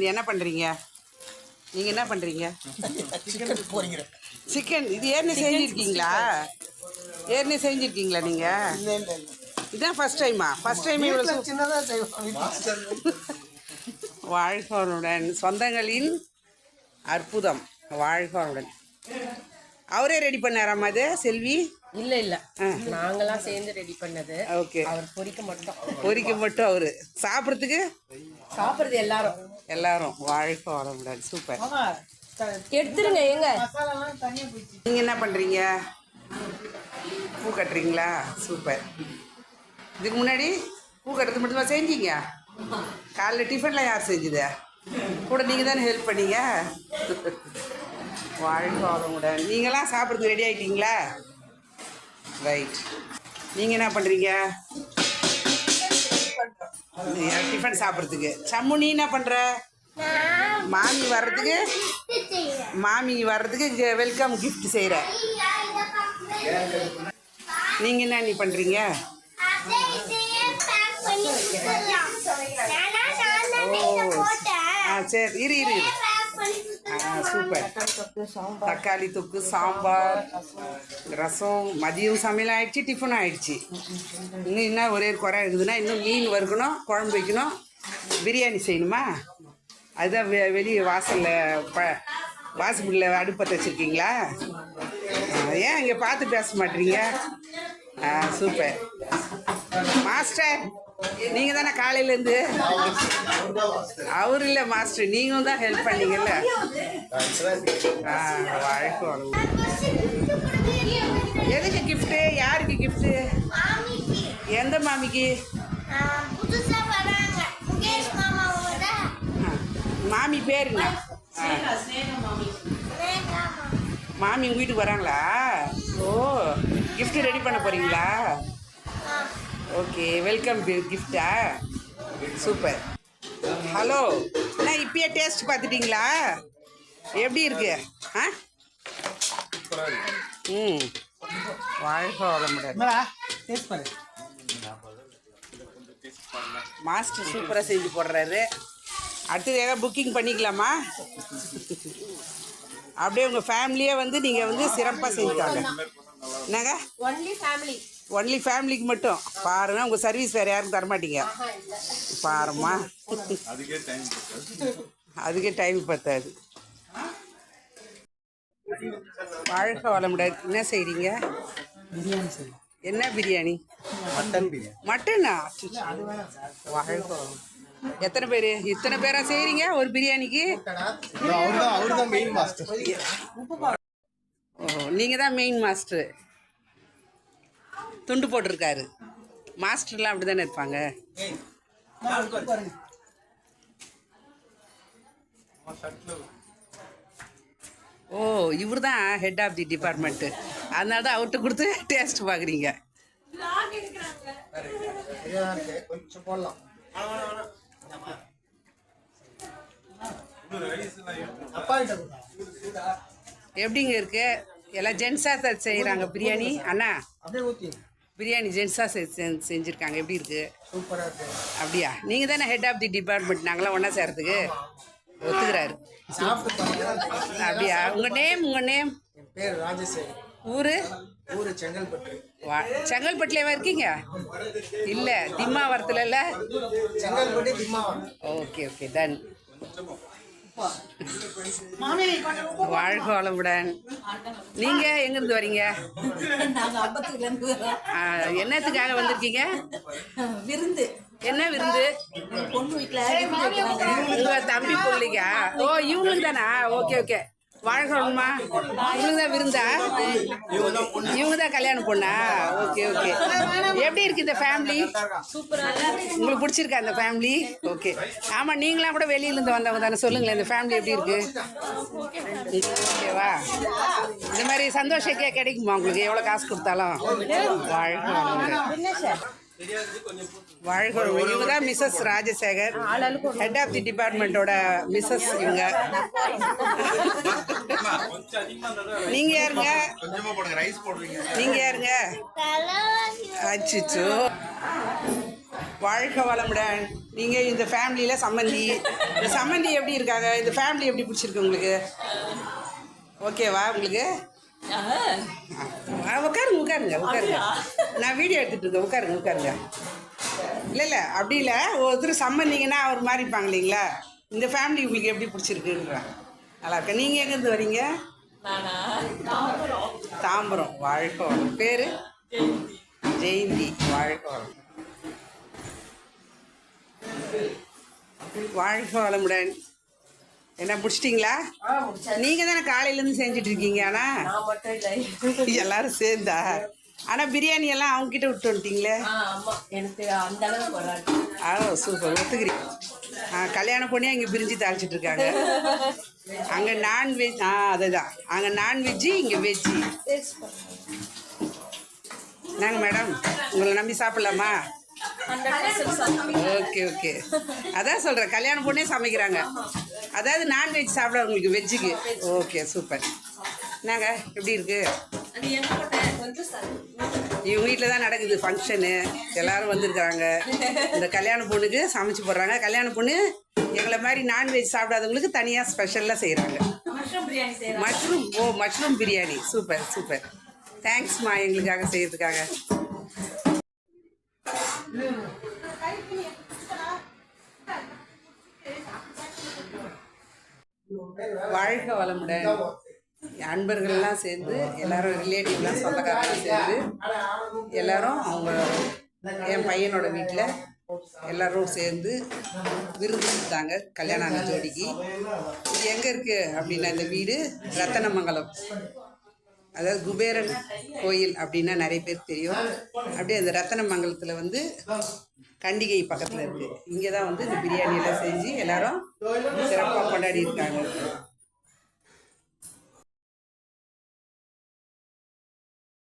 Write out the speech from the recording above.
நீ என்ன பண்றீங்க? நீங்க என்ன பண்றீங்க? சிக்கன் இது ஏற்கனவே செஞ்சிருக்கீங்களா? ஏற்கனவே செஞ்சிருக்கீங்களா நீங்க? இதான் ஃபர்ஸ்ட் டைமா? ஃபர்ஸ்ட் டைம் இவ்வளவு வாழ்கோளுடன் சொந்தங்களின் அற்புதம். வாழ்கோளுடன் அவரே ரெடி பண்ணாராமா அது செல்வி? இல்ல இல்ல நாங்களாம் சேர்ந்து ரெடி பண்ணது. ஓகே. அவர் பொரிக்க மட்டும் அவரு சாப்பிடுறது எல்லாரும் வாழ்கோளுடன். சூப்பர். எடுத்துருங்க. எங்க நீங்க என்ன பண்றீங்க? பூ கட்டுறீங்களா? சூப்பர். இதுக்கு முன்னாடி பூ கட்டுறது மட்டுமா செஞ்சீங்க? காலைல டிஃபன்லாம் யார் செஞ்சுது? கூட நீங்கள் தானே ஹெல்ப் பண்ணீங்க. வாழ்கோளுடன். நீங்களாம் சாப்பிட்றதுக்கு ரெடி ஆகிட்டீங்களா? ரைட். நீங்கள் என்ன பண்ணுறீங்க? டிஃபன் சாப்பிட்றதுக்கு. சம்மு நீ என்ன பண்ணுற? மாமி வர்றதுக்கு வெல்கம் கிஃப்ட் செய்கிற. நீங்கள் என்ன நீ பண்ணுறீங்க? சரி இரு. சூப்பர். தக்காளி தொக்கு, சாம்பார், ரசம், மதியம் சமையல் ஆயிடுச்சு, டிஃபன் ஆயிடுச்சு. இன்னும் என்ன ஒரே குறை இருக்குதுன்னா இன்னும் மீன் வறுக்கணும், குழம்பு வைக்கணும், பிரியாணி செய்யணுமா? அதுதான் வெளியே வாசப்படியில் அடுப்பத்தை வச்சுருக்கீங்களா? ஏன் இங்கே பார்த்து பேச மாட்டீங்க? சூப்பர். மாஸ்டர் நீங்கள் தானே காலையிலேருந்து? அவர் இல்லை மாஸ்டர், நீங்களும் தான் ஹெல்ப் பண்ணீங்கல்ல. வாழ்க்கை. எதுக்கு கிஃப்ட்டு? யாருக்கு கிஃப்ட்டு? எந்த மாமிக்கு? மாமி பேர் என்ன? மாமி உங்கள் வீட்டுக்கு வராங்களா? ஓ, கிஃப்ட்டு ரெடி பண்ண போகிறீங்களா? ஓகே, வெல்கம் கிஃப்டா? சூப்பர். ஹலோ, அண்ணா இப்பயே டேஸ்ட் பார்த்துட்டிங்களா? எப்படி இருக்கு? வாழ்க்கை. மாஸ்டர் சூப்பராக செஞ்சு போடுறாரு. அடுத்தது ஏதாவது புக்கிங் பண்ணிக்கலாமா? அப்படியே உங்கள் ஃபேமிலியே நீங்கள் சிறப்பாக செஞ்சுட்டாங்க. என்னங்க? ஒன்லி ஃபேமிலிக்கு மட்டும் பாருங்க. உங்கள் சர்வீஸ் வேறு யாருக்கும் தரமாட்டீங்க பாருமா. அதுக்கே டைம் பத்தாது. வாழ்க்கை வளமுடன். என்ன செய்கிறீங்க? பிரியாணி செய்யும். என்ன பிரியாணி? மட்டனா? வாழ்க்கை. எத்தனை பேர்? இத்தனை பேரா செய்கிறீங்க ஒரு பிரியாணிக்கு? ஓ, நீங்கள் தான் மெயின் மாஸ்டர். துண்டு போட்டிருக்காரு. மாஸ்டர்லாம் அப்படி தானே இருப்பாங்க. ஓ, இவர் தான் ஹெட் ஆஃப் தி டிபார்ட்மெண்ட்டு. அதனால தான் அவர்கிட்ட கொடுத்து டேஸ்ட் பார்க்குறீங்க. எப்படிங்க இருக்கு? எல்லாம் ஜென்ஸாக செய்கிறாங்க பிரியாணி. அண்ணா, பிரியாணி ஜென்ஸாக செஞ்சுருக்காங்க. எப்படி இருக்கு? சூப்பராக இருக்கு. அப்படியா? நீங்கள் தானே ஹெட் ஆஃப் தி டிபார்ட்மெண்ட். நாங்களாம் ஒன்றா சேர்றதுக்கு ஒத்துக்கிறாரு. அப்படியா? உங்கள் நேம்? என் பேர் ராஜசேகர். ஊர் செங்கல்பட்டு. செங்கல்பட்டுலேயே இருக்கீங்க? இல்லை, திம்மாவரத்தில் இல்லை? Chengalpattu Thimmavaram. Okay okay, done. வாழ்க வளமுடன். நீங்க எங்கிருந்து வரீங்க? என்னத்துக்காக வந்திருக்கீங்க? விருந்து. என்ன விருந்து? உங்க தம்பி பிள்ளைக்கா? ஓ, இவங்களுக்கு தானா? Okay okay. வாழ்க்கணுமா? இவங்களுக்கு தான் விருந்தா? இவங்க தான் கல்யாணம் பொண்ணா? Okay okay. எப்படி இருக்கு இந்த ஃபேமிலி? உங்களுக்கு பிடிச்சிருக்கா இந்த ஃபேமிலி? ஓகே. ஆமாம், நீங்களாம் கூட வெளியிலேருந்து வந்தவங்க தானே. சொல்லுங்களேன், இந்த ஃபேமிலி எப்படி இருக்கு? ஓகேவா? இந்த மாதிரி சந்தோஷம் கிடைக்குமா உங்களுக்கு எவ்வளோ காசு கொடுத்தாலும்? வாழ்க. இவங்க தான் Mrs Rajasekar, head of the டிபார்ட்மெண்ட்டோட மிஸ்ஸஸ் இவங்க. நீங்க யாருங்க? நீங்க யாருங்க? அச்சிச்சோ, வாழ்க வளமுடன். நீங்கள் இந்த ஃபேமிலியில் சம்மந்தி, இந்த சம்மந்தி எப்படி இருக்காங்க? இந்த ஃபேமிலி எப்படி பிடிச்சிருக்கு உங்களுக்கு? ஓகேவா உங்களுக்கு? உட்காருங்க உட்காருங்க உட்காருங்க. நான் வீடியோ எடுத்துகிட்டு இருக்கேன். உட்காருங்க உட்காருங்க. இல்லை அப்படி இல்லை, ஒருத்தர் சம்மந்திங்கன்னா அவர் மாதிரி இருப்பாங்க இல்லைங்களா? இந்த ஃபேமிலி உங்களுக்கு எப்படி பிடிச்சிருக்குன்றேன். நல்லா இருக்கேன். நீங்கள் எங்கேருந்து வரீங்க? தாம்பரம். வாழ்க வளம். பேர்? ஜெயந்தி. வாழ்க வளம். வாழ்க வளமுடன். என்ன பிடிச்சிட்டிங்களா? நீங்கள் தானே காலையிலேருந்து செஞ்சுட்டு இருக்கீங்க. ஆனால் நான் மட்டும் இல்லை, எல்லாரும் சேர்ந்தா. ஆனால் பிரியாணி எல்லாம் அவங்ககிட்ட விட்டு வந்துட்டீங்களே. ஆமா, எனக்கு அந்த அளவுக்கு வராது. சூப்பர். ஒத்துக்கிறீங்க. கல்யாணம் பண்ணி அங்கே பிரிஞ்சு தாளிச்சிட்டு இருக்காங்க. அங்கே நான்வெஜ். அதுதான், அங்கே நான்வெஜ்ஜு, இங்கே வெஜ்ஜு. நாங்கள் மேடம் உங்களை நம்பி சாப்பிட்லாமா? Okay okay. அதான் சொல்கிறேன், கல்யாணம் பொண்ணே சமைக்கிறாங்க. அதாவது நான்வெஜ் சாப்பிட்றவங்களுக்கு வெஜ்ஜுக்கு. Okay super. நாங்கள் எப்படி இருக்கு? இவங்க வீட்டில் தான் நடக்குது ஃபங்க்ஷனு. எல்லோரும் வந்திருக்காங்க. இந்த கல்யாண பொண்ணுக்கு சமைச்சு போடுறாங்க. கல்யாண பொண்ணு எங்களை மாதிரி நான்வெஜ் சாப்பிடாதவங்களுக்கு தனியாக ஸ்பெஷலாக செய்கிறாங்க. மஷ்ரூம் பிரியாணி. Super super. தேங்க்ஸ்மா எங்களுக்காக செய்கிறதுக்காக. வாழ்க வளமுடன். அன்பர்கள்லாம் சேர்ந்து எல்லாரும், ரிலேட்டிவ்லாம், சொந்தக்காரங்களாம் சேர்ந்து எல்லாரும் அவங்க என் பையனோட வீட்டில் எல்லோரும் சேர்ந்து விருந்து கொடுத்தாங்க கல்யாணம் ஆன ஜோடிக்கு. இது எங்கே இருக்குது அப்படின்னா, இந்த வீடு ரத்தனமங்கலம், அதாவது குபேரன் கோயில் அப்படின்னா நிறைய பேர் தெரியும். அப்படியே அந்த ரத்தனமங்கலத்தில் வந்து கண்டிகை பக்கத்தில் இருக்குது. இங்கே தான் வந்து இந்த பிரியாணியெல்லாம் செஞ்சு எல்லோரும் சிறப்பாக கொண்டாடி இருக்காங்க.